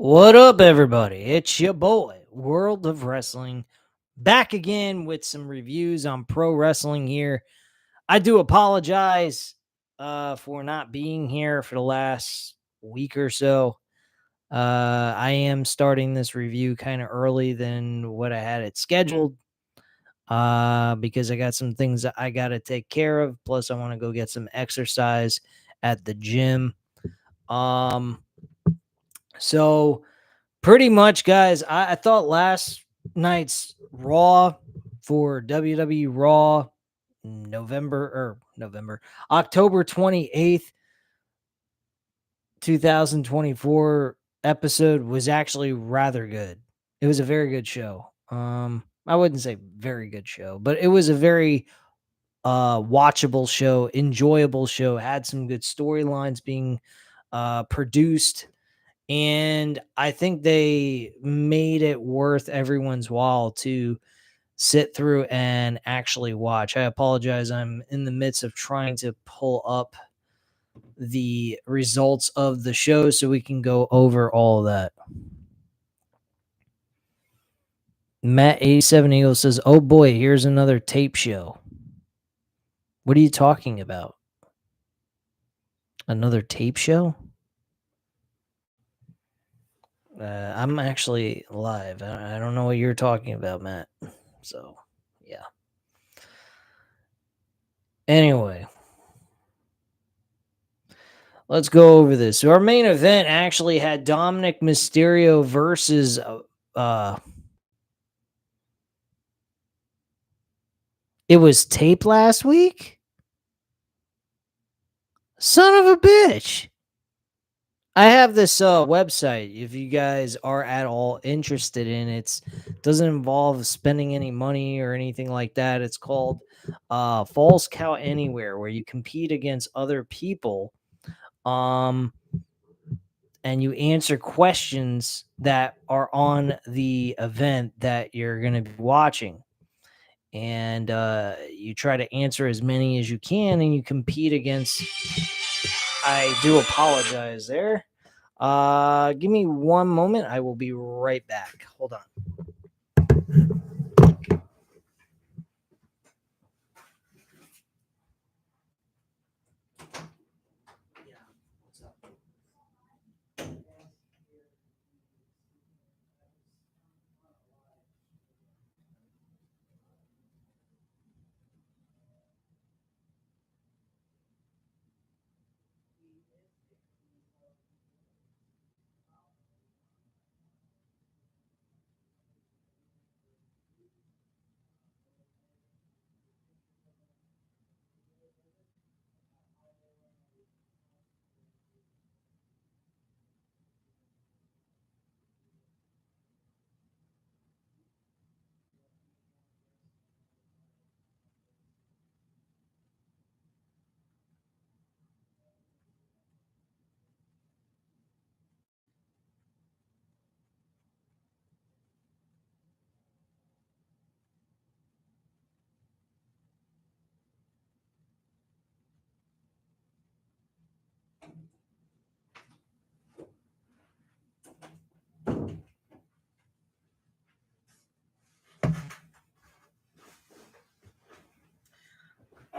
What up, everybody? It's your boy, World of Wrestling, back again with some reviews on pro wrestling here. I do apologize for not being here for the last week or so. I am starting this review kind of early than what I had it scheduled because I got some things that I got to take care of. Plus, I want to go get some exercise at the gym. Um, so pretty much, guys, I thought last night's Raw for WWE Raw October 28th, 2024 episode was actually rather good. It was a very good show. I wouldn't say very good show, but it was a very watchable show, enjoyable show, had some good storylines being produced, and I think they made it worth everyone's while to sit through and actually watch. I apologize. I'm in the midst of trying to pull up the results of the show so we can go over all of that. Matt 87 Eagle says, "Oh boy, here's another tape show." What are you talking about? Another tape show? I'm actually live. I don't know what you're talking about, Matt. So, yeah. Anyway, let's go over this. So our main event actually had Dominic Mysterio versus it was taped last week? Son of a bitch. I have this website if you guys are at all interested in it. Doesn't involve spending any money or anything like that. It's called Falls Count Anywhere, where you compete against other people. And you answer questions that are on the event that you're going to be watching. And you try to answer as many as you can, and you compete against. I do apologize there. Give me one moment. I will be right back. Hold on.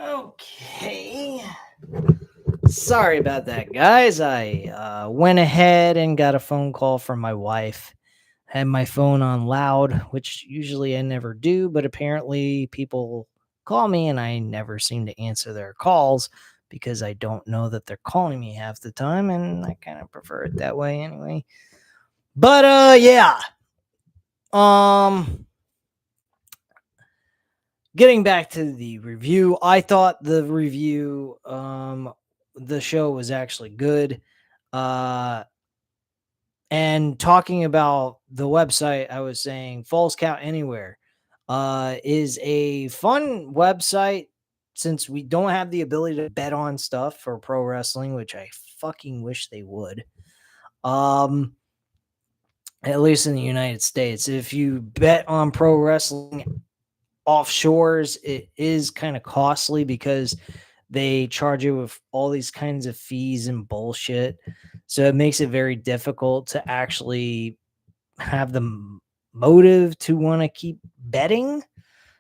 Okay. Sorry about that, guys. I went ahead and got a phone call from my wife. Had my phone on loud, which usually I never do, but apparently people call me and I never seem to answer their calls because I don't know that they're calling me half the time, and I kind of prefer it that way anyway. But yeah. Um Getting back to the review, I thought the show was actually good. Uh and talking about the website, I was saying Falls Count Anywhere is a fun website since we don't have the ability to bet on stuff for pro wrestling, which I fucking wish they would. At least in the United States. If you bet on pro wrestling offshores, it is kind of costly because they charge you with all these kinds of fees and bullshit. So it makes it very difficult to actually have the motive to want to keep betting.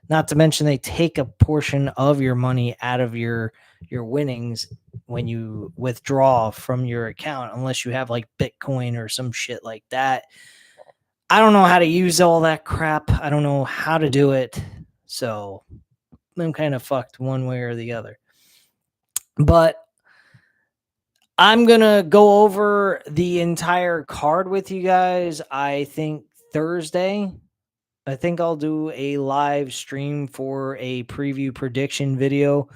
Not to mention they take a portion of your money out of your winnings when you withdraw from your account, unless you have like Bitcoin or some shit like that. I don't know how to use all that crap. I don't know how to do it. So I'm kind of fucked one way or the other. But I'm going to go over the entire card with you guys. I think Thursday. I think I'll do a live stream for a preview prediction video.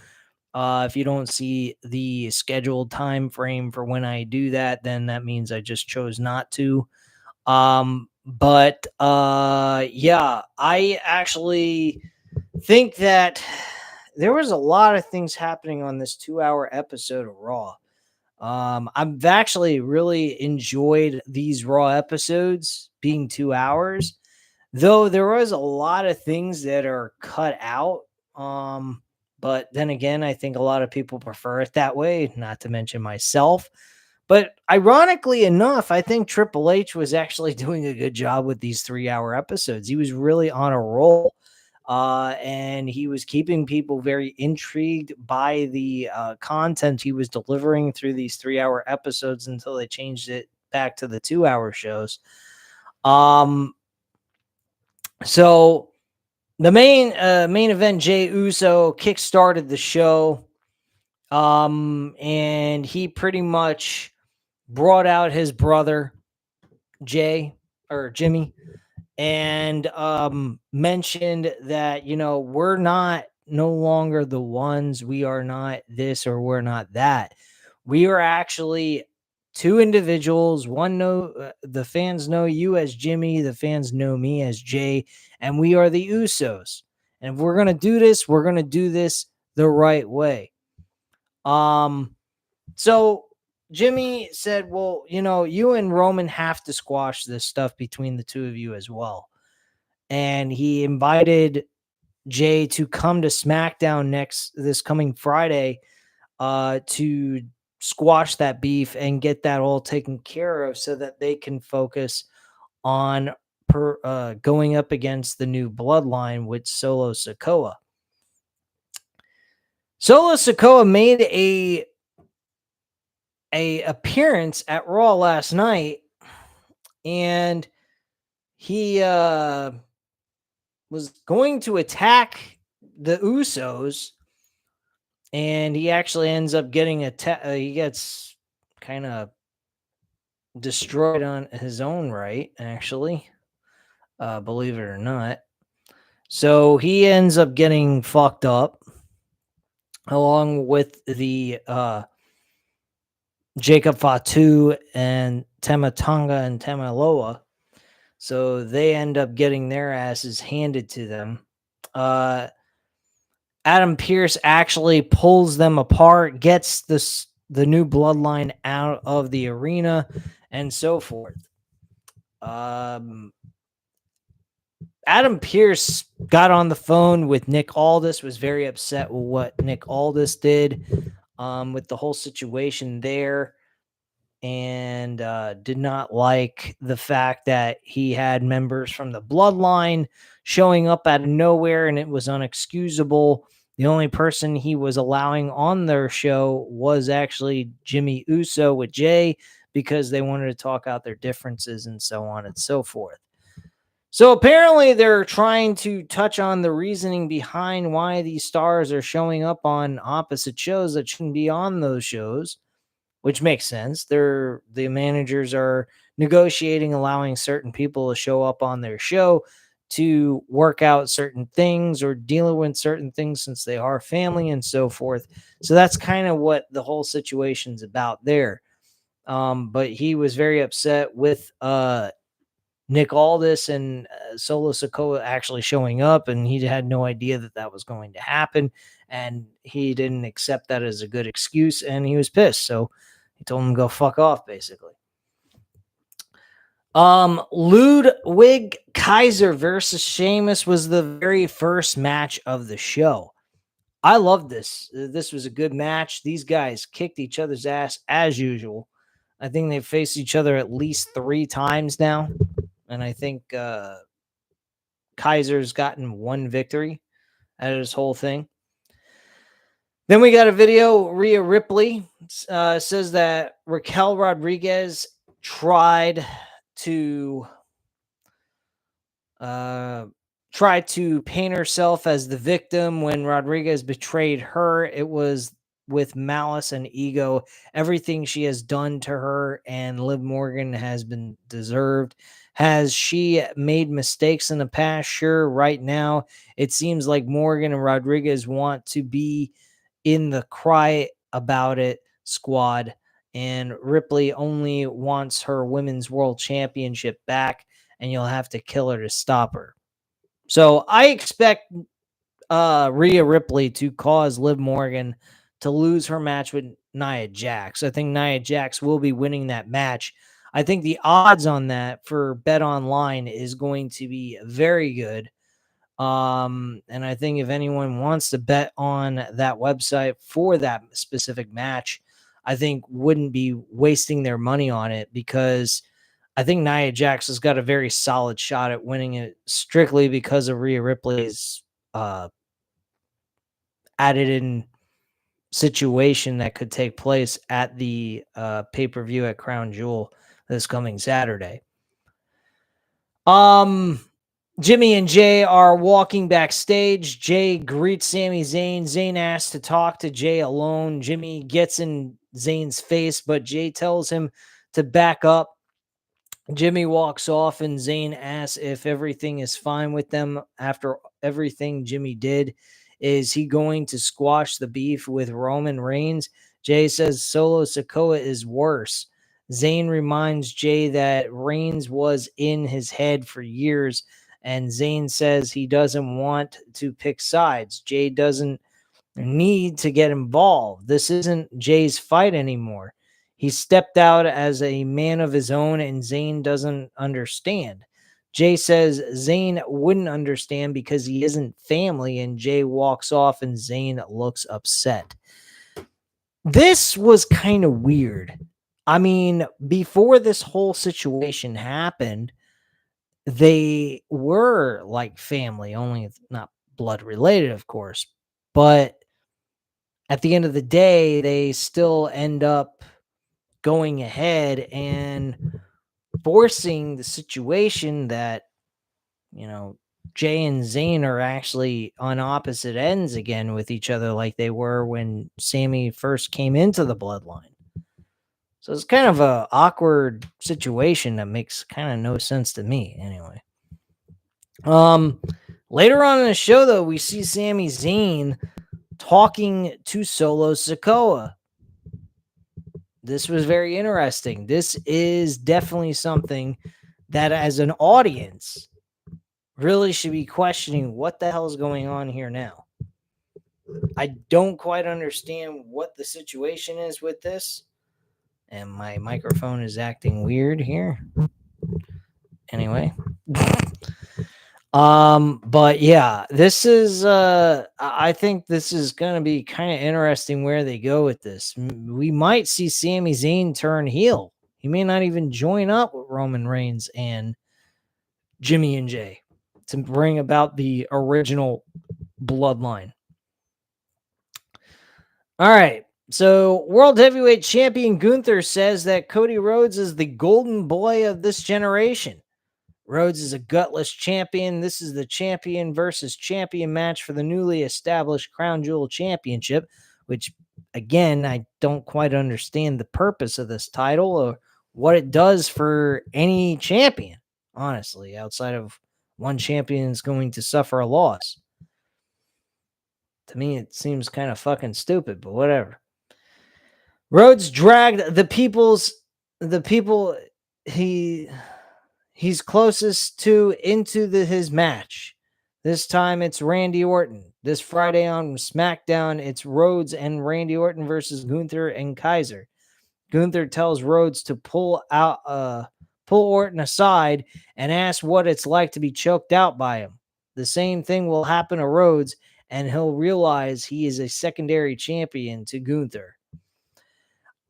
If you don't see the scheduled time frame for when I do that, then that means I just chose not to. But yeah, I actually think that there was a lot of things happening on this 2-hour episode of Raw. I've actually really enjoyed these Raw episodes being 2 hours, though there was a lot of things that are cut out. But then again, I think a lot of people prefer it that way, not to mention myself. But ironically enough, I think Triple H was actually doing a good job with these 3-hour episodes. He was really on a roll. And he was keeping people very intrigued by the content he was delivering through these 3-hour episodes until they changed it back to the 2-hour shows. So the main event, Jey Uso kickstarted the show, and he pretty much brought out his brother Jimmy, and mentioned that, we're no longer the ones. We are not this or we're not that. We are actually two individuals. The fans know you as Jimmy, the fans know me as Jey, and we are the Usos. And if we're going to do this, we're going to do this the right way. So Jimmy said, well, you and Roman have to squash this stuff between the two of you as well. And he invited Jey to come to SmackDown this coming Friday to squash that beef and get that all taken care of so that they can focus on going up against the new bloodline with Solo Sikoa. Solo Sikoa made a appearance at Raw last night, and he was going to attack the Usos, and he actually ends up getting he gets kind of destroyed on his own right, actually, believe it or not. So he ends up getting fucked up along with the Jacob Fatu and Tama Tonga and Tamaloa. So they end up getting their asses handed to them. Adam Pearce actually pulls them apart, gets the new bloodline out of the arena, and so forth. Adam Pearce got on the phone with Nick Aldis, was very upset with what Nick Aldis did with the whole situation there, and did not like the fact that he had members from the bloodline showing up out of nowhere, and it was unexcusable. The only person he was allowing on their show was actually Jimmy Uso with Jey, because they wanted to talk out their differences and so on and so forth. So apparently they're trying to touch on the reasoning behind why these stars are showing up on opposite shows that shouldn't be on those shows, which makes sense. The managers are negotiating, allowing certain people to show up on their show to work out certain things or deal with certain things since they are family and so forth. So that's kind of what the whole situation's about there. But he was very upset with Nick Aldis and Solo Sikoa actually showing up, and he had no idea that was going to happen, and he didn't accept that as a good excuse, and he was pissed. So he told him to go fuck off, basically. Ludwig Kaiser versus Sheamus was the very first match of the show. I loved this. This was a good match. These guys kicked each other's ass as usual. I think they've faced each other at least 3 times now. And I think Kaiser's gotten 1 victory out of this whole thing. Then we got a video. Rhea Ripley says that Raquel Rodriguez tried to paint herself as the victim when Rodriguez betrayed her. It was with malice and ego. Everything she has done to her and Liv Morgan has been deserved. Has she made mistakes in the past? Sure. Right now, it seems like Morgan and Rodriguez want to be in the cry about it squad, and Ripley only wants her women's world championship back, and you'll have to kill her to stop her. So I expect Rhea Ripley to cause Liv Morgan to lose her match with Nia Jax. I think Nia Jax will be winning that match. I think the odds on that for Bet Online is going to be very good. And I think if anyone wants to bet on that website for that specific match, I think wouldn't be wasting their money on it, because I think Nia Jax has got a very solid shot at winning it strictly because of Rhea Ripley's added in situation that could take place at the pay-per-view at Crown Jewel this coming Saturday. Jimmy and Jay are walking backstage. Jay greets Sami Zayn. Zayn asks to talk to Jay alone. Jimmy gets in Zayn's face, but Jay tells him to back up. Jimmy walks off, and Zayn asks if everything is fine with them after everything Jimmy did. Is he going to squash the beef with Roman Reigns? Jay says Solo Sikoa is worse. Zayn reminds Jay that Reigns was in his head for years, and Zayn says he doesn't want to pick sides. Jay doesn't need to get involved. This isn't Jay's fight anymore. He stepped out as a man of his own, and Zayn doesn't understand. Jay says Zayn wouldn't understand because he isn't family, and Jay walks off, and Zayn looks upset. This was kind of weird. I mean, before this whole situation happened, they were like family, only not blood related, of course. But at the end of the day, they still end up going ahead and forcing the situation that, Jay and Zayn are actually on opposite ends again with each other, like they were when Sammy first came into the bloodline. So it's kind of a awkward situation that makes kind of no sense to me anyway. Later on in the show, though, we see Sami Zayn talking to Solo Sikoa. This was very interesting. This is definitely something that, as an audience, really should be questioning what the hell is going on here now. I don't quite understand what the situation is with this. And my microphone is acting weird here. Anyway. But yeah, this is I think this is gonna be kind of interesting where they go with this. We might see Sami Zayn turn heel. He may not even join up with Roman Reigns and Jimmy and Jay to bring about the original bloodline. All right. So, World Heavyweight Champion Gunther says that Cody Rhodes is the golden boy of this generation. Rhodes is a gutless champion. This is the champion versus champion match for the newly established Crown Jewel Championship, which, again, I don't quite understand the purpose of this title or what it does for any champion, honestly, outside of one champion is going to suffer a loss. To me, it seems kind of fucking stupid, but whatever. Rhodes dragged the people he's closest to into his match. This time it's Randy Orton. This Friday on SmackDown, it's Rhodes and Randy Orton versus Gunther and Kaiser. Gunther tells Rhodes to pull Orton aside and ask what it's like to be choked out by him. The same thing will happen to Rhodes, and he'll realize he is a secondary champion to Gunther.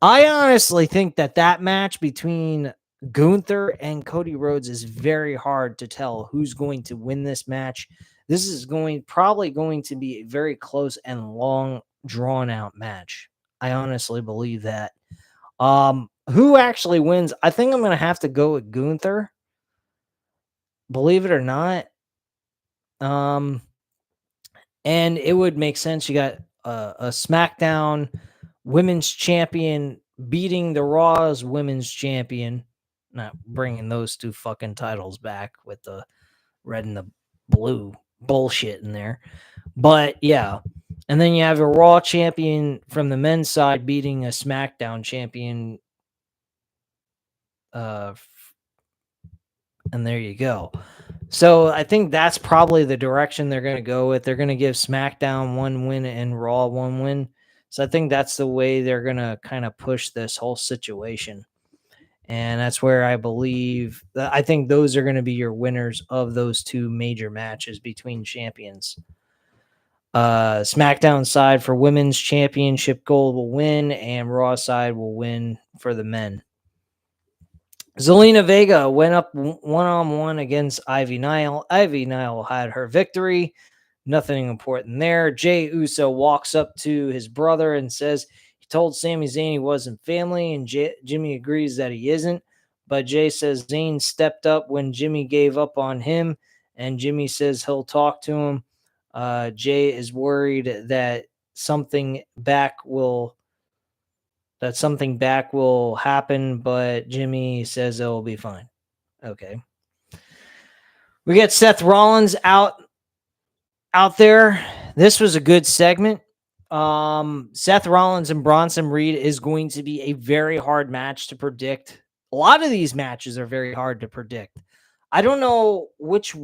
I honestly think that match between Gunther and Cody Rhodes is very hard to tell who's going to win this match. This is probably going to be a very close and long drawn out match. I honestly believe that. Who actually wins? I think I'm going to have to go with Gunther. Believe it or not. Um, and it would make sense. You got a SmackDown women's champion beating the Raw's women's champion. Not bringing those two fucking titles back with the red and the blue bullshit in there. But yeah. And then you have a Raw champion from the men's side beating a SmackDown champion. And there you go. So I think that's probably the direction they're going to go with. They're going to give SmackDown one win and Raw one win. So I think that's the way they're going to kind of push this whole situation. And that's where I think those are going to be your winners of those two major matches between champions. SmackDown side for women's championship gold will win, and Raw side will win for the men. Zelina Vega went up one-on-one against Ivy Nile. Ivy Nile had her victory. Nothing important there. Jey Uso walks up to his brother and says he told Sami Zayn he wasn't family, and Jimmy agrees that he isn't. But Jey says Zayn stepped up when Jimmy gave up on him, and Jimmy says he'll talk to him. Jey is worried that something back will happen, but Jimmy says it will be fine. Okay. We get Seth Rollins out there. This was a good segment. Seth Rollins and Bronson Reed is going to be a very hard match to predict. A lot of these matches are very hard to predict. I don't know which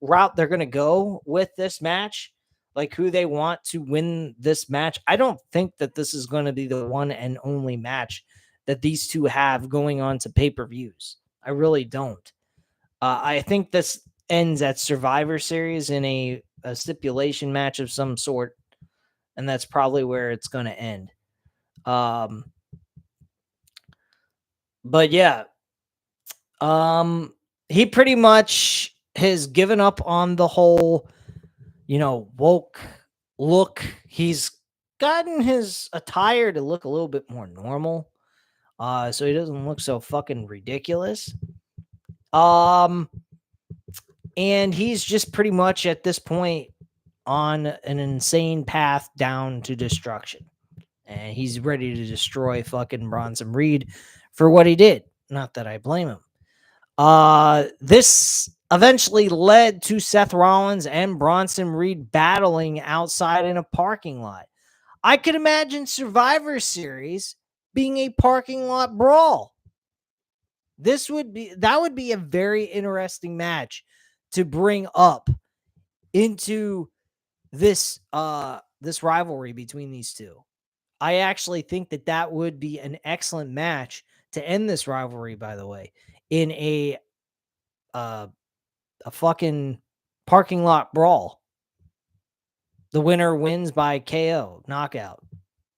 route they're going to go with this match, like who they want to win this match. I don't think that this is going to be the one and only match that these two have going on to pay-per-views. I really don't. I think this ends at Survivor Series in a stipulation match of some sort, and that's probably where it's going to end. But yeah, he pretty much has given up on the whole, woke look. He's gotten his attire to look a little bit more normal, so he doesn't look so fucking ridiculous. And he's just pretty much at this point on an insane path down to destruction. And he's ready to destroy fucking Bronson Reed for what he did. Not that I blame him. This eventually led to Seth Rollins and Bronson Reed battling outside in a parking lot. I could imagine Survivor Series being a parking lot brawl. That would be a very interesting match to bring up into this rivalry between these two. I actually think that would be an excellent match to end this rivalry, by the way, in a fucking parking lot brawl. The winner wins by KO, knockout.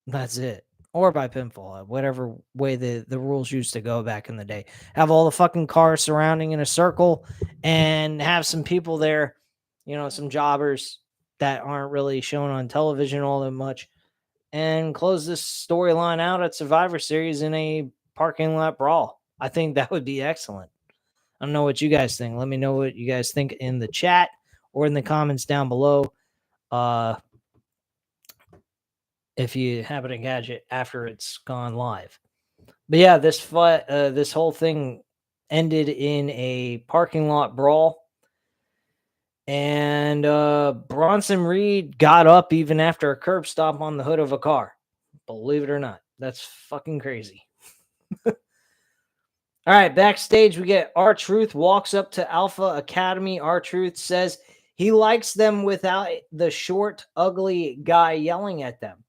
That's it. Or by pinfall, whatever way the rules used to go back in the day. Have all the fucking cars surrounding in a circle and have some people there, some jobbers that aren't really shown on television all that much, and close this storyline out at Survivor Series in a parking lot brawl. I think that would be excellent. I don't know what you guys think. Let me know what you guys think in the chat or in the comments down below. If you happen to catch it after it's gone live. But yeah, this whole thing ended in a parking lot brawl. And Bronson Reed got up even after a curb stop on the hood of a car. Believe it or not. That's fucking crazy. All right, backstage, we get R-Truth walks up to Alpha Academy. R-Truth says he likes them without the short, ugly guy yelling at them.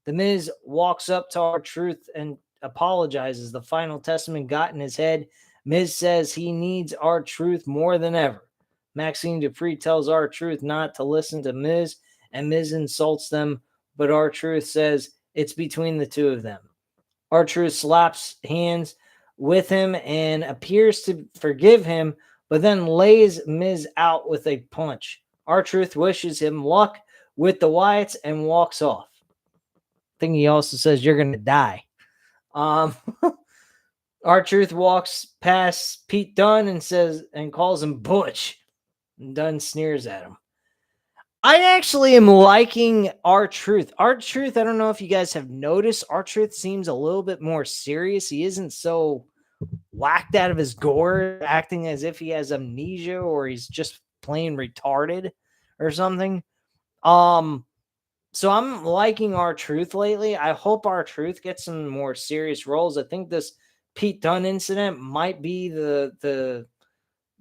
The Miz walks up to R-Truth and apologizes. The final testament got in his head. Miz says he needs R-Truth more than ever. Maxine Dupree tells R-Truth not to listen to Miz, and Miz insults them, but R-Truth says it's between the two of them. R-Truth slaps hands with him and appears to forgive him, but then lays Miz out with a punch. R-Truth wishes him luck with the Wyatts and walks off. I think he also says, "You're going to die." R-Truth walks past Pete Dunne and calls him Butch. And Dunne sneers at him. I actually am liking R-Truth. R-Truth, I don't know if you guys have noticed, R-Truth seems a little bit more serious. He isn't so whacked out of his gourd, acting as if he has amnesia or he's just plain retarded or something. So I'm liking R-Truth lately. I hope R-Truth gets some more serious roles. I think this Pete Dunne incident might be the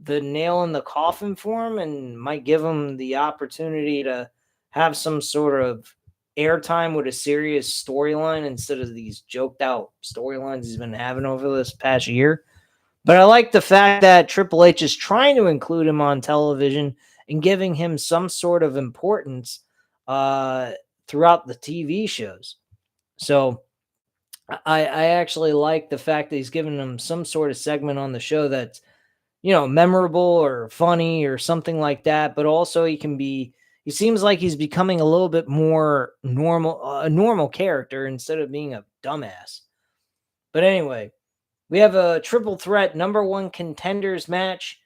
nail in the coffin for him and might give him the opportunity to have some sort of airtime with a serious storyline instead of these joked out storylines he's been having over this past year. But I like the fact that Triple H is trying to include him on television and giving him some sort of importance throughout the TV shows. So I actually like the fact that he's giving him some sort of segment on the show that's, memorable or funny or something like that. But also he seems like he's becoming a little bit more normal, a normal character instead of being a dumbass. But anyway, we have a triple threat number one contenders match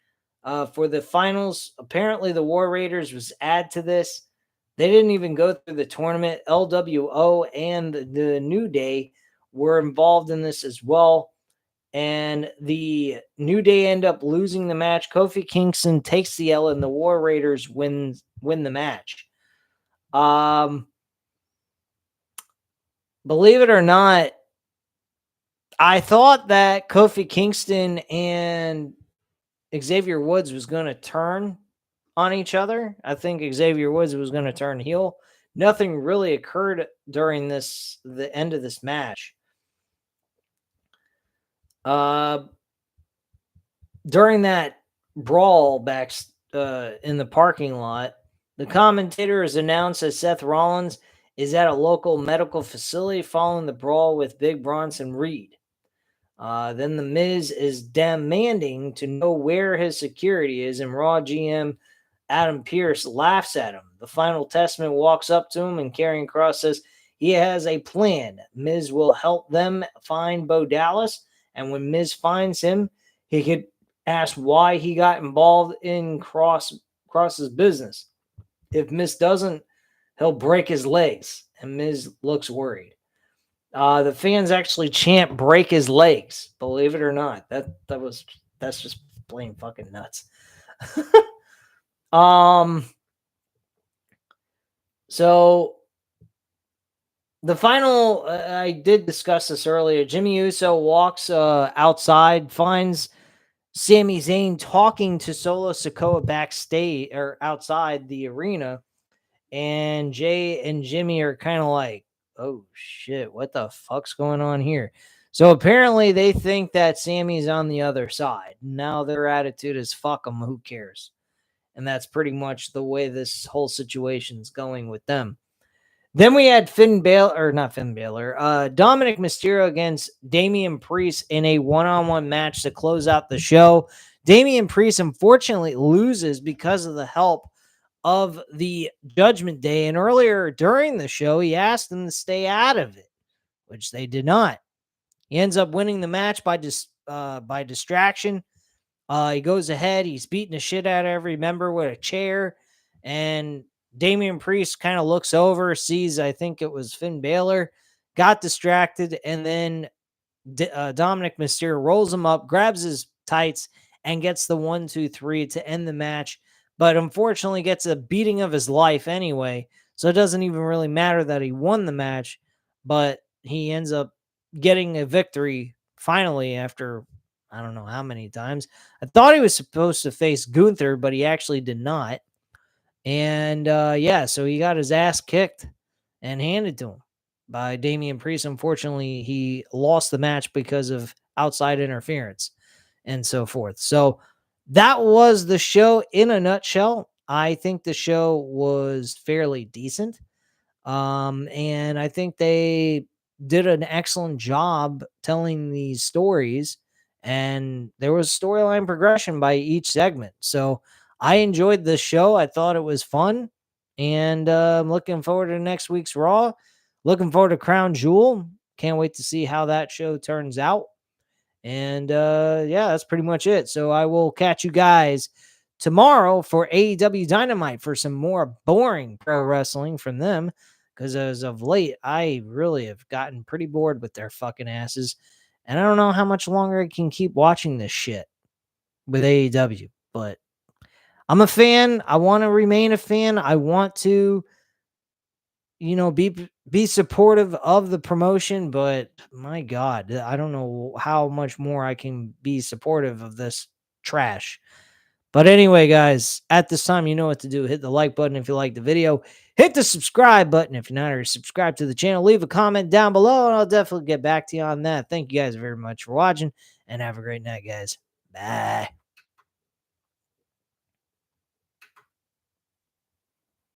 for the finals. Apparently the War Raiders was added to this. They didn't even go through the tournament. LWO and the New Day were involved in this as well. And the New Day end up losing the match. Kofi Kingston takes the L and the War Raiders win the match. Believe it or not, I thought that Kofi Kingston and Xavier Woods was going to turn on each other. I think Xavier Woods was going to turn heel. Nothing really occurred during the end of this match. During that brawl back in the parking lot, the commentators announced that Seth Rollins is at a local medical facility following the brawl with Big Bronson Reed. Then the Miz is demanding to know where his security is, and Raw GM Adam Pearce laughs at him. The Final Testament walks up to him, and Karrion Kross says he has a plan. Miz will help them find Bo Dallas, and when Miz finds him, he could ask why he got involved in Kross's business. If Miz doesn't, he'll break his legs, and Miz looks worried. The fans actually chant "break his legs," believe it or not. That's just plain fucking nuts. So the final, I did discuss this earlier. Jimmy Uso walks outside, finds Sami Zayn talking to Solo Sikoa backstage or outside the arena, and Jay and Jimmy are kind of like, "Oh shit, what the fuck's going on here?" So apparently they think that Sammy's on the other side. Now their attitude is "fuck them, who cares?" And that's pretty much the way this whole situation's going with them. Then we had Dominic Mysterio against Damian Priest in a one-on-one match to close out the show. Damian Priest unfortunately loses because of the help of the Judgment Day. And earlier during the show, he asked them to stay out of it, which they did not. He ends up winning the match by distraction. He goes ahead. He's beating the shit out of every member with a chair. And Damian Priest kind of looks over, sees, I think it was Finn Balor, got distracted, and then Dominic Mysterio rolls him up, grabs his tights, and gets the 1-2-3 to end the match. But unfortunately gets a beating of his life anyway. So it doesn't even really matter that he won the match, but he ends up getting a victory finally after I don't know how many times. I thought he was supposed to face Gunther, but he actually did not. And so he got his ass kicked and handed to him by Damian Priest. Unfortunately, he lost the match because of outside interference and so forth. So that was the show in a nutshell. I think the show was fairly decent. And I think they did an excellent job telling these stories, and there was storyline progression by each segment. So I enjoyed the show. I thought it was fun, and I'm looking forward to next week's Raw. Looking forward to Crown Jewel. Can't wait to see how that show turns out. And yeah, that's pretty much it. So I will catch you guys tomorrow for AEW Dynamite for some more boring pro wrestling from them. Because as of late, I really have gotten pretty bored with their fucking asses. And I don't know how much longer I can keep watching this shit with AEW. But I'm a fan. I want to remain a fan. I want to, be supportive of the promotion, but my god, I don't know how much more I can be supportive of this trash. But anyway, guys, at this time, you know what to do. Hit the like button if you like the video. Hit the subscribe button if you're not already subscribed to the channel. Leave a comment down below, and I'll definitely get back to you on that. Thank you guys very much for watching, and have a great night, guys. Bye.